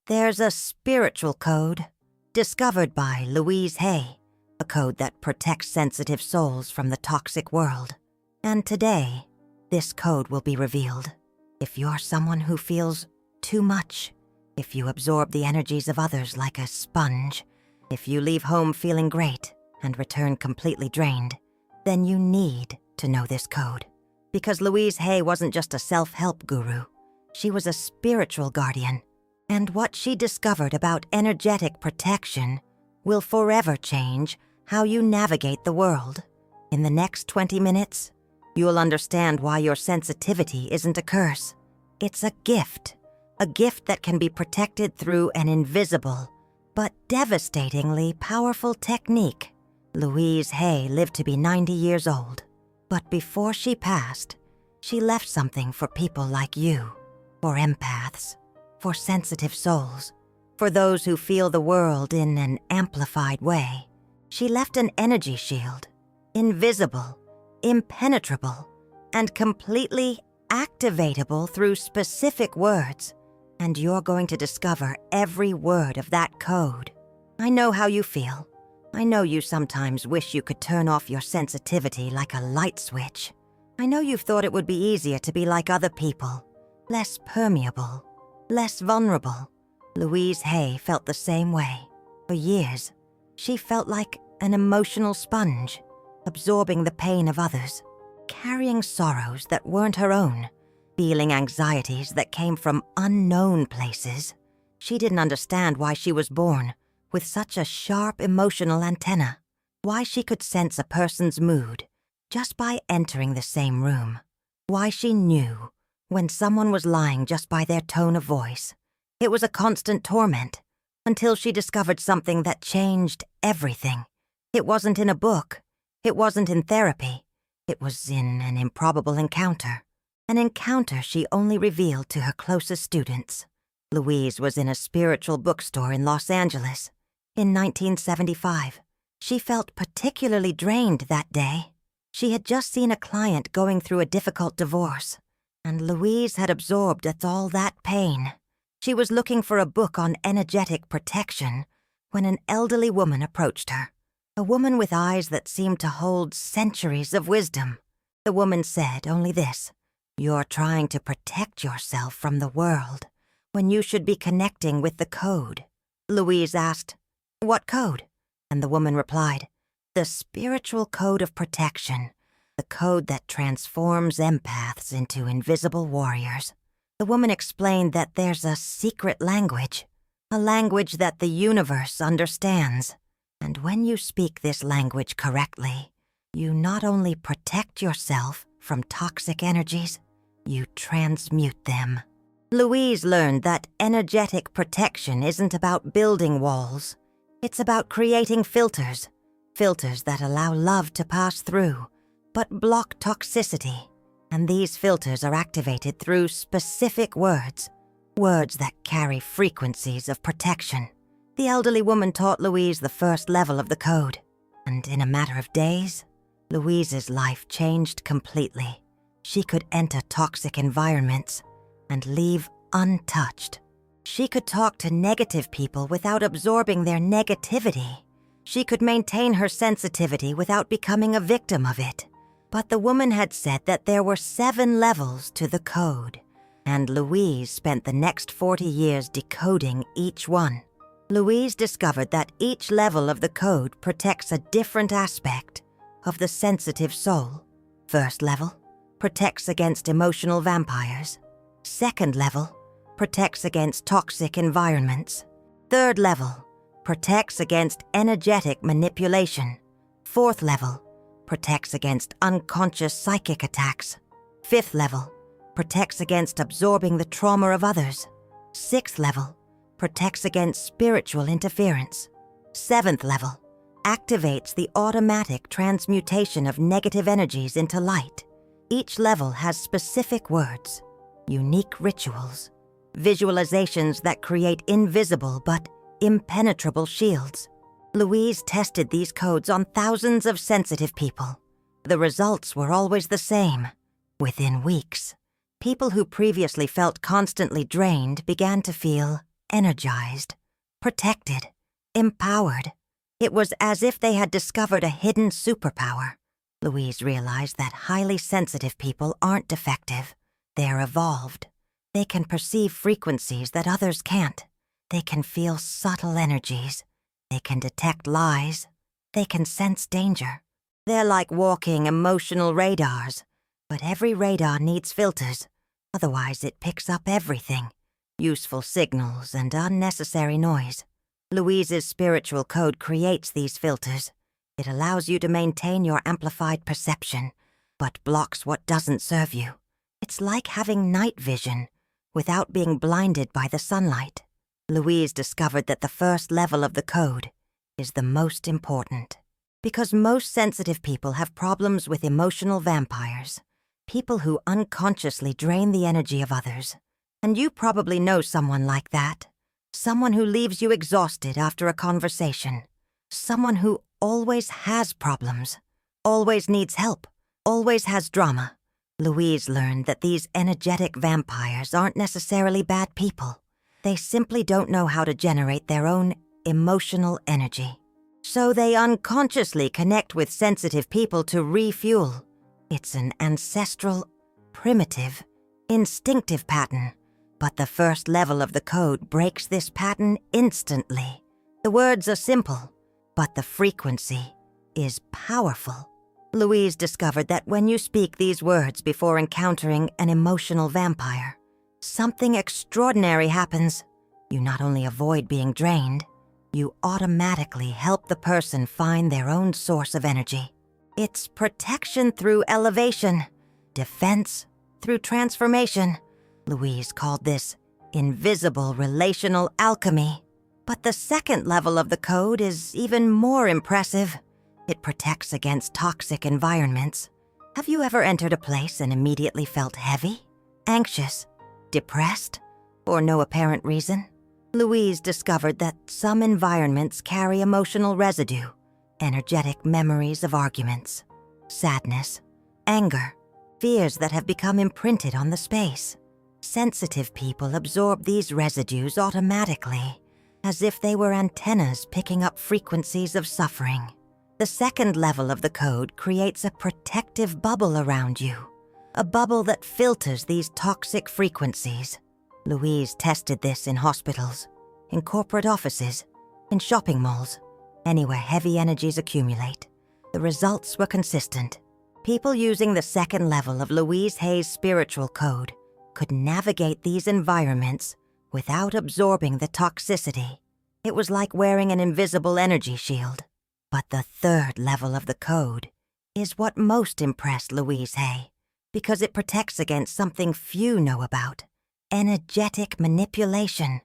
There's a spiritual code discovered by Louise Hay, a code that protects sensitive souls from the toxic world. And today, this code will be revealed. If you're someone who feels too much, if you absorb the energies of others like a sponge, if you leave home feeling great and return completely drained, then you need to know this code. Because Louise Hay wasn't just a self-help guru, she was a spiritual guardian. And what she discovered about energetic protection will forever change how you navigate the world. In the next 20 minutes, you'll understand why your sensitivity isn't a curse. It's a gift that can be protected through an invisible but devastatingly powerful technique. Louise Hay lived to be 90 years old, but before she passed, she left something for people like you, for empaths, for sensitive souls, for those who feel the world in an amplified way. She left an energy shield, invisible, impenetrable, and completely activatable through specific words. And you're going to discover every word of that code. I know how you feel. I know you sometimes wish you could turn off your sensitivity like a light switch. I know you've thought it would be easier to be like other people, less permeable, less vulnerable. Louise Hay felt the same way. For years, she felt like an emotional sponge, absorbing the pain of others, carrying sorrows that weren't her own, feeling anxieties that came from unknown places. She didn't understand why she was born with such a sharp emotional antenna, why she could sense a person's mood just by entering the same room, why she knew when someone was lying just by their tone of voice. It was a constant torment until she discovered something that changed everything. It wasn't in a book. It wasn't in therapy. It was in an improbable encounter. An encounter she only revealed to her closest students. Louise was in a spiritual bookstore in Los Angeles in 1975. She felt particularly drained that day. She had just seen a client going through a difficult divorce, and Louise had absorbed all that pain. She was looking for a book on energetic protection when an elderly woman approached her, a woman with eyes that seemed to hold centuries of wisdom. The woman said only this: "You're trying to protect yourself from the world when you should be connecting with the code." Louise asked, "What code?" And the woman replied, "The spiritual code of protection, the code that transforms empaths into invisible warriors." The woman explained that there's a secret language, a language that the universe understands. And when you speak this language correctly, you not only protect yourself from toxic energies, you transmute them. Louise learned that energetic protection isn't about building walls. It's about creating filters that allow love to pass through, but block toxicity. And these filters are activated through specific words that carry frequencies of protection. The elderly woman taught Louise the first level of the code, and in a matter of days, Louise's life changed completely. She could enter toxic environments and leave untouched. She could talk to negative people without absorbing their negativity. She could maintain her sensitivity without becoming a victim of it. But the woman had said that there were 7 levels to the code, and Louise spent the next 40 years decoding each one. Louise discovered that each level of the code protects a different aspect of the sensitive soul. First level protects against emotional vampires. Second level protects against toxic environments. Third level protects against energetic manipulation. Fourth level protects against unconscious psychic attacks. Fifth level protects against absorbing the trauma of others. Sixth level protects against spiritual interference. Seventh level activates the automatic transmutation of negative energies into light. Each level has specific words, unique rituals, visualizations that create invisible but impenetrable shields. Louise tested these codes on thousands of sensitive people. The results were always the same. Within weeks, people who previously felt constantly drained began to feel energized, protected, empowered. It was as if they had discovered a hidden superpower. Louise realized that highly sensitive people aren't defective. They're evolved. They can perceive frequencies that others can't. They can feel subtle energies. They can detect lies. They can sense danger. They're like walking emotional radars, but every radar needs filters. Otherwise, it picks up everything, useful signals and unnecessary noise. Louise's spiritual code creates these filters. It allows you to maintain your amplified perception, but blocks what doesn't serve you. It's like having night vision without being blinded by the sunlight. Louise discovered that the first level of the code is the most important. Because most sensitive people have problems with emotional vampires, people who unconsciously drain the energy of others. And you probably know someone like that. Someone who leaves you exhausted after a conversation. Someone who always has problems, always needs help, always has drama. Louise learned that these energetic vampires aren't necessarily bad people. They simply don't know how to generate their own emotional energy. So they unconsciously connect with sensitive people to refuel. It's an ancestral, primitive, instinctive pattern. But the first level of the code breaks this pattern instantly. The words are simple, but the frequency is powerful. Louise discovered that when you speak these words before encountering an emotional vampire, something extraordinary happens. You not only avoid being drained, you automatically help the person find their own source of energy. It's protection through elevation, defense through transformation. Louise called this invisible relational alchemy. But the second level of the code is even more impressive. It protects against toxic environments. Have you ever entered a place and immediately felt heavy, anxious, depressed, for no apparent reason? Louise discovered that some environments carry emotional residue, energetic memories of arguments, sadness, anger, fears that have become imprinted on the space. Sensitive people absorb these residues automatically, as if they were antennas picking up frequencies of suffering. The second level of the code creates a protective bubble around you, a bubble that filters these toxic frequencies. Louise tested this in hospitals, in corporate offices, in shopping malls, anywhere heavy energies accumulate. The results were consistent. People using the second level of Louise Hay's spiritual code could navigate these environments without absorbing the toxicity. It was like wearing an invisible energy shield. But the third level of the code is what most impressed Louise Hay, because it protects against something few know about: energetic manipulation.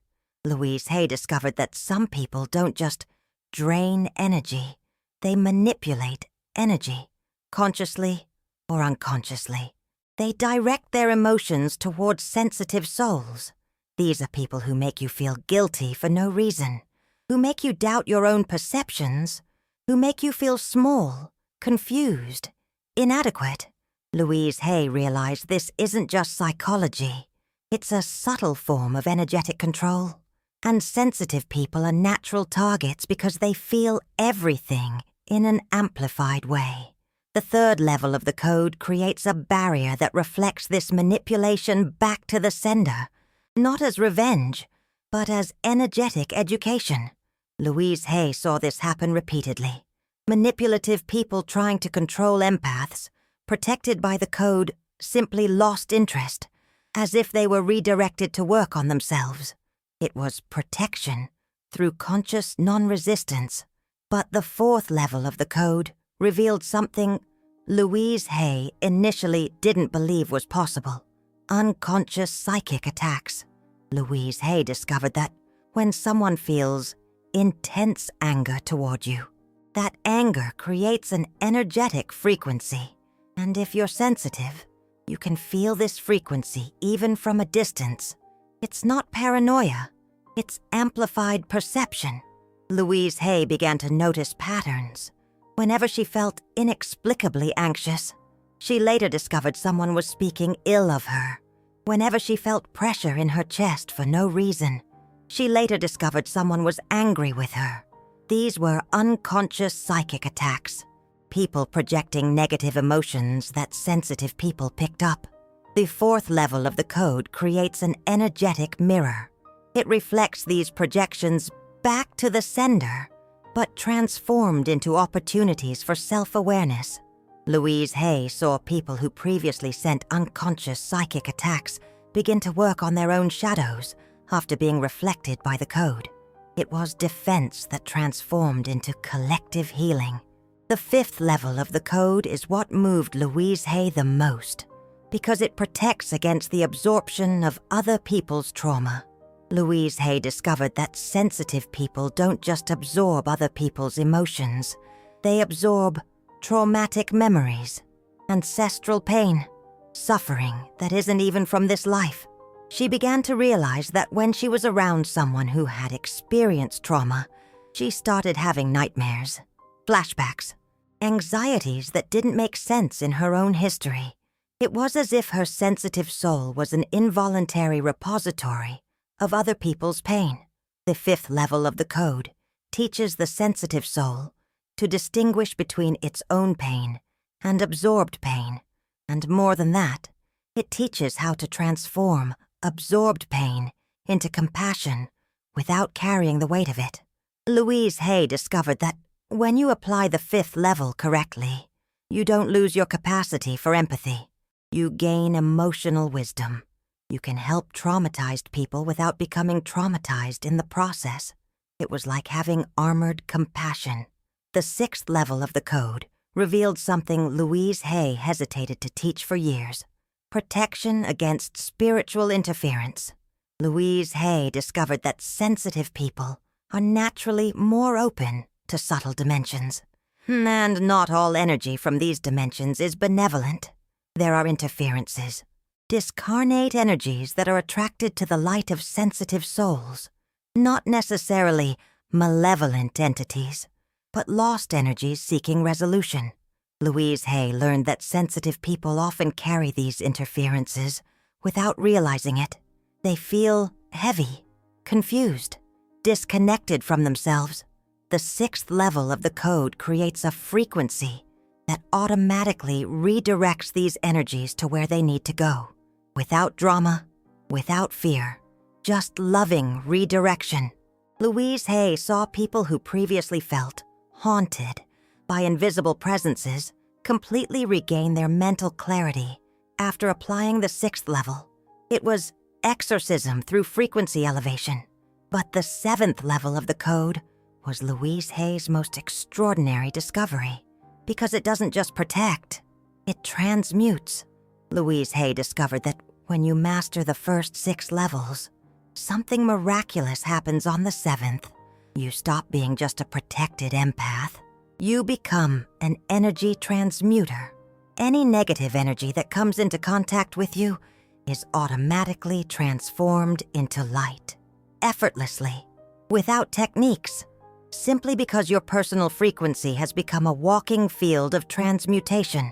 Louise Hay discovered that some people don't just drain energy, they manipulate energy, consciously or unconsciously. They direct their emotions towards sensitive souls. These are people who make you feel guilty for no reason, who make you doubt your own perceptions, who make you feel small, confused, inadequate. Louise Hay realized this isn't just psychology. It's a subtle form of energetic control. And sensitive people are natural targets because they feel everything in an amplified way. The third level of the code creates a barrier that reflects this manipulation back to the sender, not as revenge, but as energetic education. Louise Hay saw this happen repeatedly. Manipulative people trying to control empaths, protected by the code, simply lost interest, as if they were redirected to work on themselves. It was protection through conscious non-resistance. But the fourth level of the code revealed something Louise Hay initially didn't believe was possible: unconscious psychic attacks. Louise Hay discovered that when someone feels intense anger toward you, that anger creates an energetic frequency. And if you're sensitive, you can feel this frequency even from a distance. It's not paranoia, it's amplified perception. Louise Hay began to notice patterns. Whenever she felt inexplicably anxious, she later discovered someone was speaking ill of her. Whenever she felt pressure in her chest for no reason, She later discovered someone was angry with her. These were unconscious psychic attacks, people projecting negative emotions that sensitive people picked up. The fourth level of the code creates an energetic mirror. It reflects these projections back to the sender, but transformed into opportunities for self-awareness. Louise Hay saw people who previously sent unconscious psychic attacks begin to work on their own shadows after being reflected by the code. It was defense that transformed into collective healing. The fifth level of the code is what moved Louise Hay the most, because it protects against the absorption of other people's trauma. Louise Hay discovered that sensitive people don't just absorb other people's emotions, they absorb traumatic memories, ancestral pain, suffering that isn't even from this life. She began to realize that when she was around someone who had experienced trauma, she started having nightmares, flashbacks, anxieties that didn't make sense in her own history. It was as if her sensitive soul was an involuntary repository of other people's pain. The fifth level of the code teaches the sensitive soul to distinguish between its own pain and absorbed pain, and more than that, it teaches how to transform absorbed pain into compassion without carrying the weight of it. Louise Hay discovered that when you apply the fifth level correctly, you don't lose your capacity for empathy. You gain emotional wisdom. You can help traumatized people without becoming traumatized in the process. It was like having armored compassion. The sixth level of the code revealed something Louise Hay hesitated to teach for years: protection against spiritual interference. Louise Hay discovered that sensitive people are naturally more open to subtle dimensions. And not all energy from these dimensions is benevolent. There are interferences, discarnate energies that are attracted to the light of sensitive souls, not necessarily malevolent entities, but lost energies seeking resolution. Louise Hay learned that sensitive people often carry these interferences without realizing it. They feel heavy, confused, disconnected from themselves. The sixth level of the code creates a frequency that automatically redirects these energies to where they need to go. Without drama, without fear, just loving redirection. Louise Hay saw people who previously felt haunted by invisible presences completely regain their mental clarity after applying the sixth level. It was exorcism through frequency elevation. But the seventh level of the code was Louise Hay's most extraordinary discovery, because it doesn't just protect, it transmutes. Louise Hay discovered that when you master the first 6 levels, something miraculous happens on the 7th. You stop being just a protected empath. You become an energy transmuter. Any negative energy that comes into contact with you is automatically transformed into light, effortlessly, without techniques, simply because your personal frequency has become a walking field of transmutation.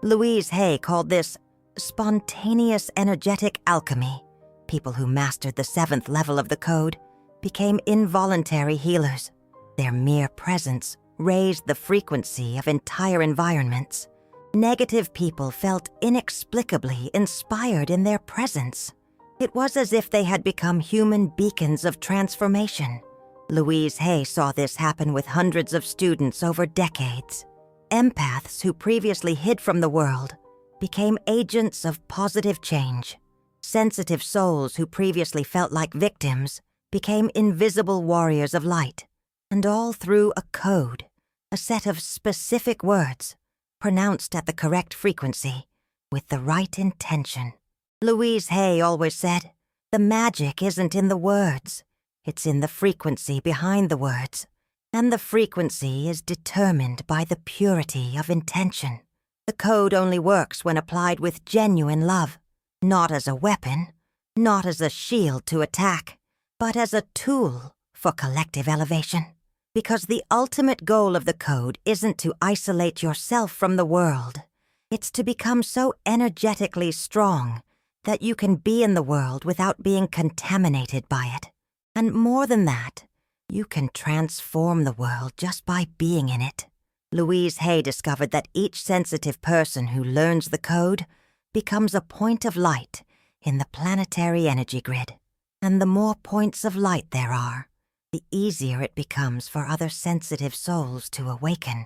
Louise Hay called this spontaneous energetic alchemy. People who mastered the 7th level of the code became involuntary healers. Their mere presence raised the frequency of entire environments. Negative people felt inexplicably inspired in their presence. It was as if they had become human beacons of transformation. Louise Hay saw this happen with hundreds of students over decades. Empaths who previously hid from the world became agents of positive change. Sensitive souls who previously felt like victims became invisible warriors of light, and all through a code, a set of specific words, pronounced at the correct frequency, with the right intention. Louise Hay always said, "The magic isn't in the words, it's in the frequency behind the words, and the frequency is determined by the purity of intention." The code only works when applied with genuine love, not as a weapon, not as a shield to attack, but as a tool for collective elevation. Because the ultimate goal of the code isn't to isolate yourself from the world. It's to become so energetically strong that you can be in the world without being contaminated by it. And more than that, you can transform the world just by being in it. Louise Hay discovered that each sensitive person who learns the code becomes a point of light in the planetary energy grid. And the more points of light there are, the easier it becomes for other sensitive souls to awaken.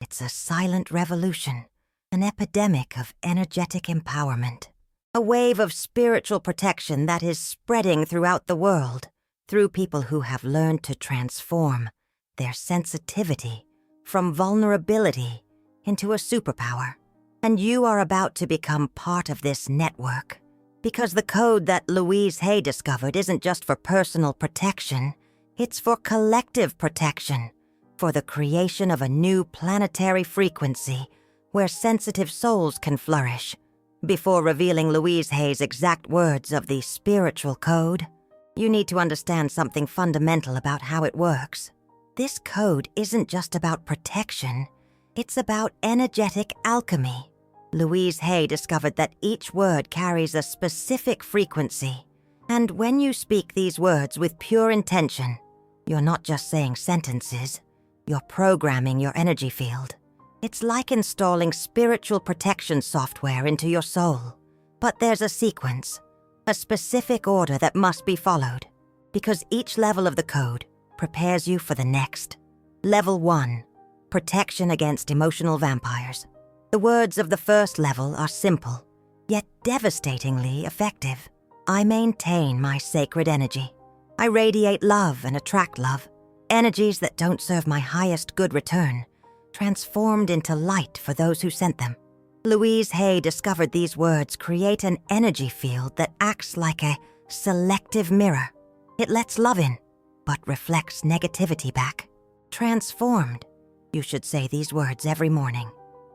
It's a silent revolution, an epidemic of energetic empowerment, a wave of spiritual protection that is spreading throughout the world through people who have learned to transform their sensitivity from vulnerability into a superpower. And you are about to become part of this network, because the code that Louise Hay discovered isn't just for personal protection, it's for collective protection, for the creation of a new planetary frequency where sensitive souls can flourish. Before revealing Louise Hay's exact words of the spiritual code, you need to understand something fundamental about how it works. This code isn't just about protection, it's about energetic alchemy. Louise Hay discovered that each word carries a specific frequency, and when you speak these words with pure intention, you're not just saying sentences, you're programming your energy field. It's like installing spiritual protection software into your soul. But there's a sequence, a specific order that must be followed, because each level of the code prepares you for the next. Level 1, protection against emotional vampires. The words of the first level are simple, yet devastatingly effective. I maintain my sacred energy. I radiate love and attract love, energies that don't serve my highest good return, transformed into light for those who sent them. Louise Hay discovered these words create an energy field that acts like a selective mirror. It lets love in, but reflects negativity back. Transformed, you should say these words every morning,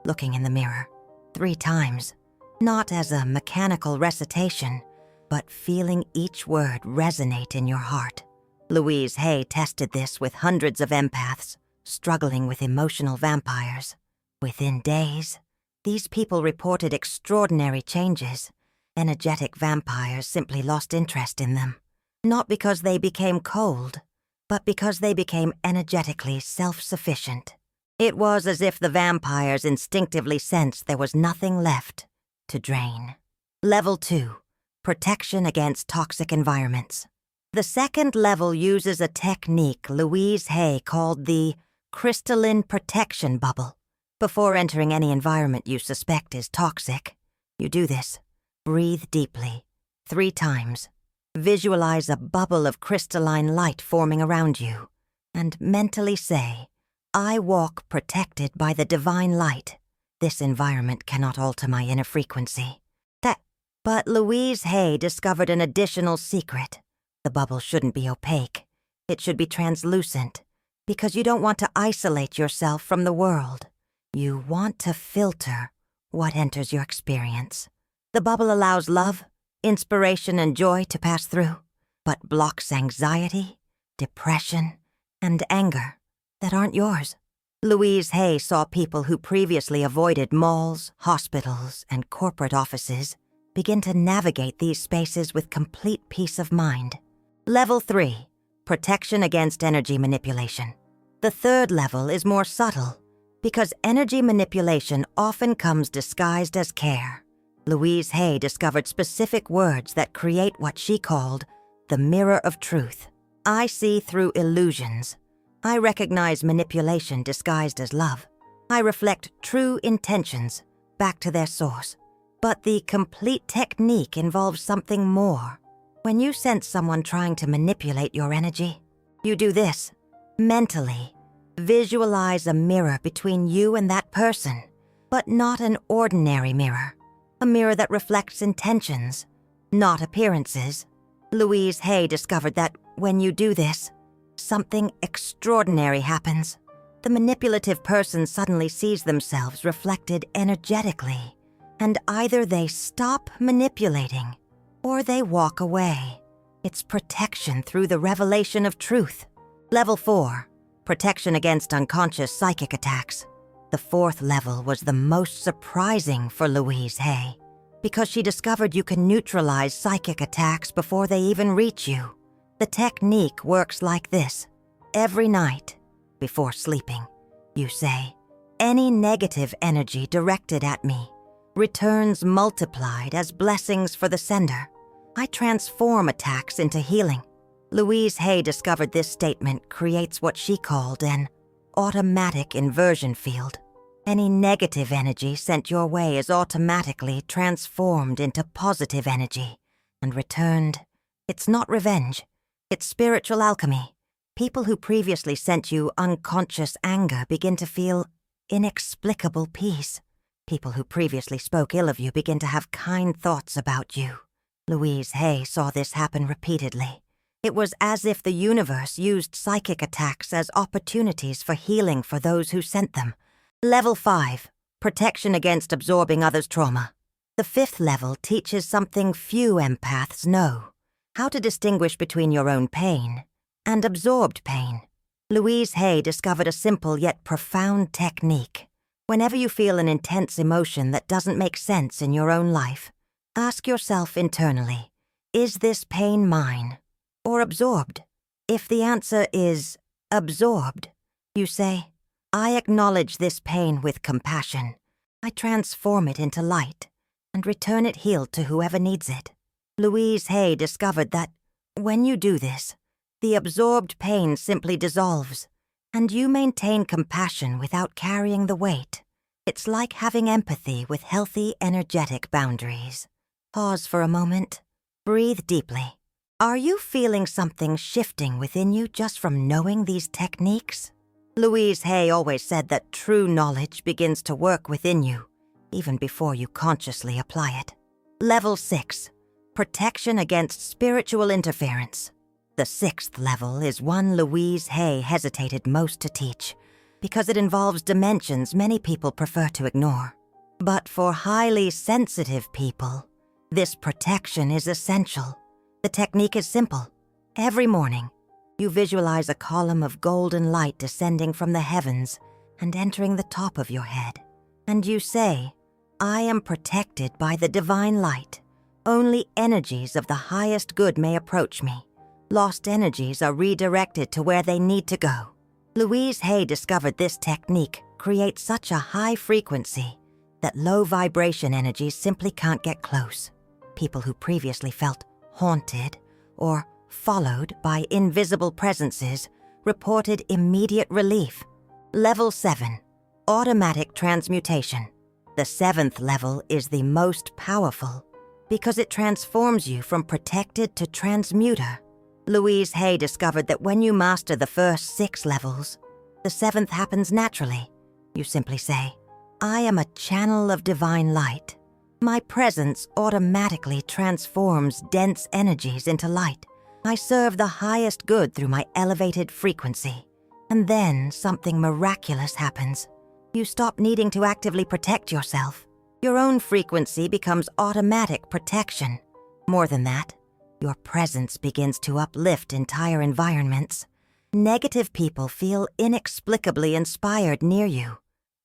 looking in the mirror, 3 times, not as a mechanical recitation, but feeling each word resonate in your heart. Louise Hay tested this with hundreds of empaths struggling with emotional vampires. Within days, these people reported extraordinary changes. Energetic vampires simply lost interest in them, not because they became cold, but because they became energetically self-sufficient. It was as if the vampires instinctively sensed there was nothing left to drain. Level 2, protection against toxic environments. The second level uses a technique Louise Hay called the crystalline protection bubble. Before entering any environment you suspect is toxic, you do this. Breathe deeply, 3 times. Visualize a bubble of crystalline light forming around you, and mentally say, I walk protected by the divine light. This environment cannot alter my inner frequency. But Louise Hay discovered an additional secret. The bubble shouldn't be opaque. It should be translucent, because you don't want to isolate yourself from the world. You want to filter what enters your experience. The bubble allows love, inspiration, and joy to pass through, but blocks anxiety, depression, and anger that aren't yours. Louise Hay saw people who previously avoided malls, hospitals, and corporate offices begin to navigate these spaces with complete peace of mind. Level 3, protection against energy manipulation. The third level is more subtle, because energy manipulation often comes disguised as care. Louise Hay discovered specific words that create what she called the mirror of truth. I see through illusions. I recognize manipulation disguised as love. I reflect true intentions back to their source. But the complete technique involves something more. When you sense someone trying to manipulate your energy, you do this. Mentally, visualize a mirror between you and that person, but not an ordinary mirror. A mirror that reflects intentions, not appearances. Louise Hay discovered that when you do this, something extraordinary happens. The manipulative person suddenly sees themselves reflected energetically, and either they stop manipulating or they walk away. It's protection through the revelation of truth. Level 4, protection against unconscious psychic attacks. The 4th level was the most surprising for Louise Hay, because she discovered you can neutralize psychic attacks before they even reach you. The technique works like this. Every night, before sleeping, you say, "Any negative energy directed at me returns multiplied as blessings for the sender. I transform attacks into healing." Louise Hay discovered this statement creates what she called an automatic inversion field. Any negative energy sent your way is automatically transformed into positive energy and returned. It's not revenge. It's spiritual alchemy. People who previously sent you unconscious anger begin to feel inexplicable peace. People who previously spoke ill of you begin to have kind thoughts about you. Louise Hay saw this happen repeatedly. It was as if the universe used psychic attacks as opportunities for healing for those who sent them. Level 5, protection against absorbing others' trauma. The 5th level teaches something few empaths know: how to distinguish between your own pain and absorbed pain. Louise Hay discovered a simple yet profound technique. Whenever you feel an intense emotion that doesn't make sense in your own life, ask yourself internally, is this pain mine or absorbed? If the answer is absorbed, you say, I acknowledge this pain with compassion. I transform it into light and return it healed to whoever needs it. Louise Hay discovered that when you do this, the absorbed pain simply dissolves, and you maintain compassion without carrying the weight. It's like having empathy with healthy, energetic boundaries. Pause for a moment. Breathe deeply. Are you feeling something shifting within you just from knowing these techniques? Louise Hay always said that true knowledge begins to work within you, even before you consciously apply it. Level 6, protection against spiritual interference. The 6th level is one Louise Hay hesitated most to teach, because it involves dimensions many people prefer to ignore. But for highly sensitive people, this protection is essential. The technique is simple. Every morning, you visualize a column of golden light descending from the heavens and entering the top of your head. And you say, I am protected by the divine light. Only energies of the highest good may approach me. Lost energies are redirected to where they need to go. Louise Hay discovered this technique creates such a high frequency that low vibration energies simply can't get close. People who previously felt haunted or followed by invisible presences reported immediate relief. Level 7, automatic transmutation. The 7th level is the most powerful because it transforms you from protected to transmuter. Louise Hay discovered that when you master the first 6 levels, the 7th happens naturally. You simply say, I am a channel of divine light. My presence automatically transforms dense energies into light. I serve the highest good through my elevated frequency. And then something miraculous happens. You stop needing to actively protect yourself. Your own frequency becomes automatic protection. More than that, your presence begins to uplift entire environments. Negative people feel inexplicably inspired near you.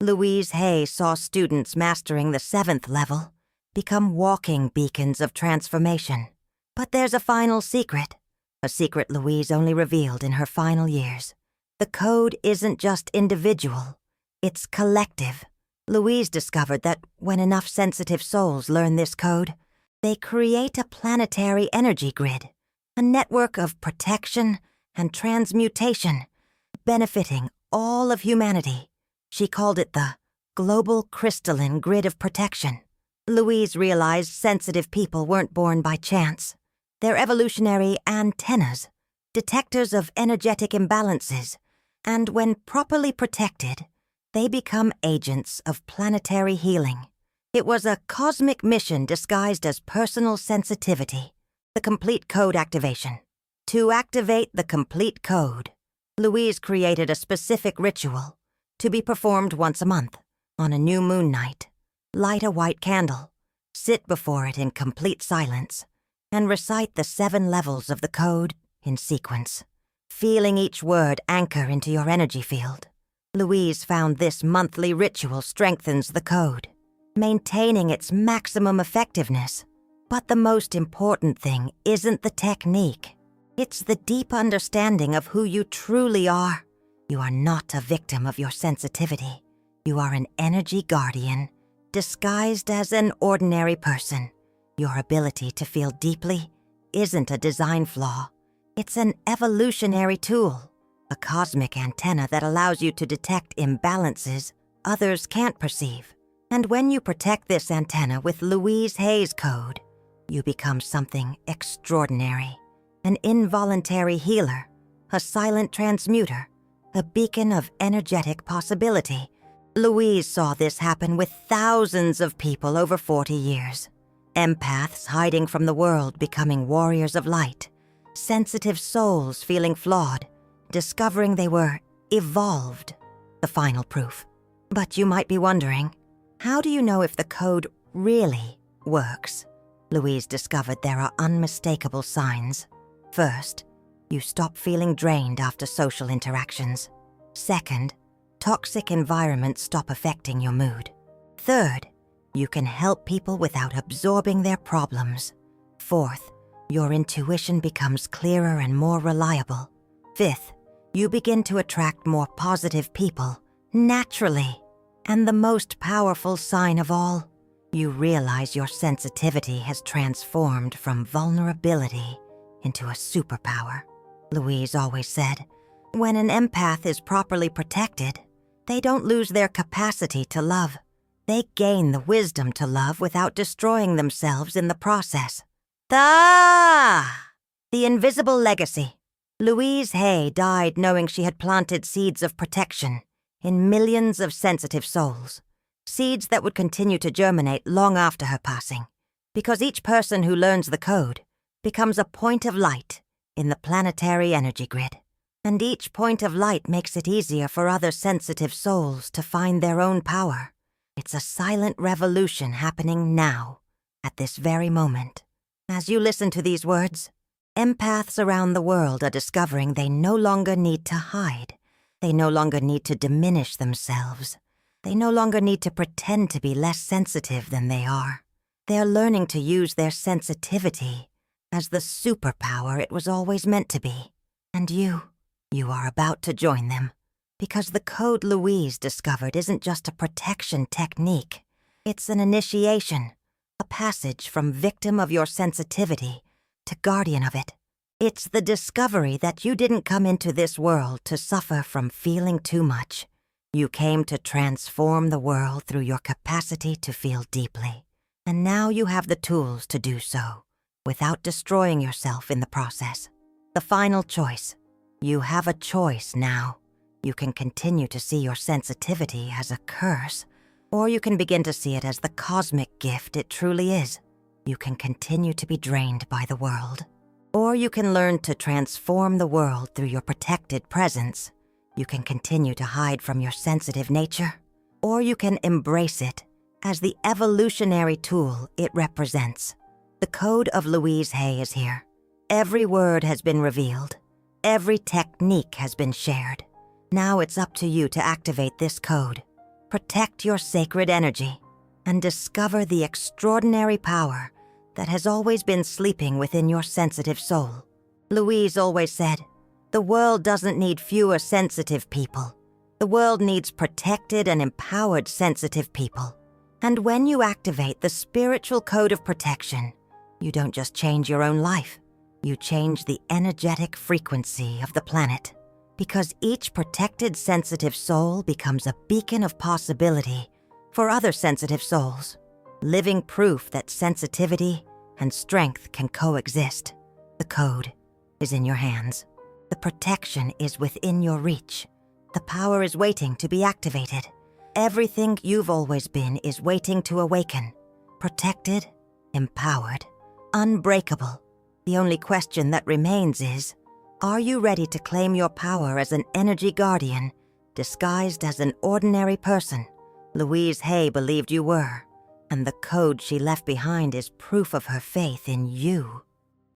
Louise Hay saw students mastering the 7th level become walking beacons of transformation. But there's a final secret, a secret Louise only revealed in her final years. The code isn't just individual, it's collective. Louise discovered that when enough sensitive souls learn this code, they create a planetary energy grid, a network of protection and transmutation, benefiting all of humanity. She called it the global crystalline grid of protection. Louise realized sensitive people weren't born by chance. They're evolutionary antennas, detectors of energetic imbalances, and when properly protected, they become agents of planetary healing. It was a cosmic mission disguised as personal sensitivity. The complete code activation. To activate the complete code, Louise created a specific ritual to be performed once a month on a new moon night. Light a white candle, sit before it in complete silence, and recite the 7 levels of the code in sequence, feeling each word anchor into your energy field. Louise found this monthly ritual strengthens the code, maintaining its maximum effectiveness. But the most important thing isn't the technique, It's the deep understanding of who you truly are. You are not a victim of your sensitivity. You are an energy guardian, disguised as an ordinary person. Your ability to feel deeply isn't a design flaw. It's an evolutionary tool, a cosmic antenna that allows you to detect imbalances others can't perceive. And when you protect this antenna with Louise Hay's code, you become something extraordinary. An involuntary healer, a silent transmuter, a beacon of energetic possibility. Louise saw this happen with thousands of people over 40 years. Empaths hiding from the world becoming warriors of light. Sensitive souls feeling flawed, discovering they were evolved. The final proof. But you might be wondering, how do you know if the code really works? Louise discovered there are unmistakable signs. First, you stop feeling drained after social interactions. Second, toxic environments stop affecting your mood. Third, you can help people without absorbing their problems. Fourth, your intuition becomes clearer and more reliable. Fifth, you begin to attract more positive people, naturally. And the most powerful sign of all, you realize your sensitivity has transformed from vulnerability into a superpower. Louise always said, when an empath is properly protected, they don't lose their capacity to love. They gain the wisdom to love without destroying themselves in the process. The invisible legacy. Louise Hay died knowing she had planted seeds of protection in millions of sensitive souls, seeds that would continue to germinate long after her passing, because each person who learns the code becomes a point of light in the planetary energy grid, and each point of light makes it easier for other sensitive souls to find their own power. It's a silent revolution happening now, at this very moment. As you listen to these words, empaths around the world are discovering they no longer need to hide. They no longer need to diminish themselves. They no longer need to pretend to be less sensitive than they are. They're learning to use their sensitivity as the superpower it was always meant to be. And you are about to join them. Because the code Louise discovered isn't just a protection technique. It's an initiation, a passage from victim of your sensitivity to guardian of it. It's the discovery that you didn't come into this world to suffer from feeling too much. You came to transform the world through your capacity to feel deeply. And now you have the tools to do so, without destroying yourself in the process. The final choice. You have a choice now. You can continue to see your sensitivity as a curse, or you can begin to see it as the cosmic gift it truly is. You can continue to be drained by the world. Or you can learn to transform the world through your protected presence. You can continue to hide from your sensitive nature, or you can embrace it as the evolutionary tool it represents. The code of Louise Hay is here. Every word has been revealed. Every technique has been shared. Now it's up to you to activate this code, protect your sacred energy, and discover the extraordinary power that has always been sleeping within your sensitive soul. Louise always said, the world doesn't need fewer sensitive people. The world needs protected and empowered sensitive people. And when you activate the spiritual code of protection, you don't just change your own life, you change the energetic frequency of the planet. Because each protected sensitive soul becomes a beacon of possibility for other sensitive souls. Living proof that sensitivity and strength can coexist. The code is in your hands. The protection is within your reach. The power is waiting to be activated. Everything you've always been is waiting to awaken. Protected, empowered, unbreakable. The only question that remains is, are you ready to claim your power as an energy guardian, disguised as an ordinary person? Louise Hay believed you were, and the code she left behind is proof of her faith in you.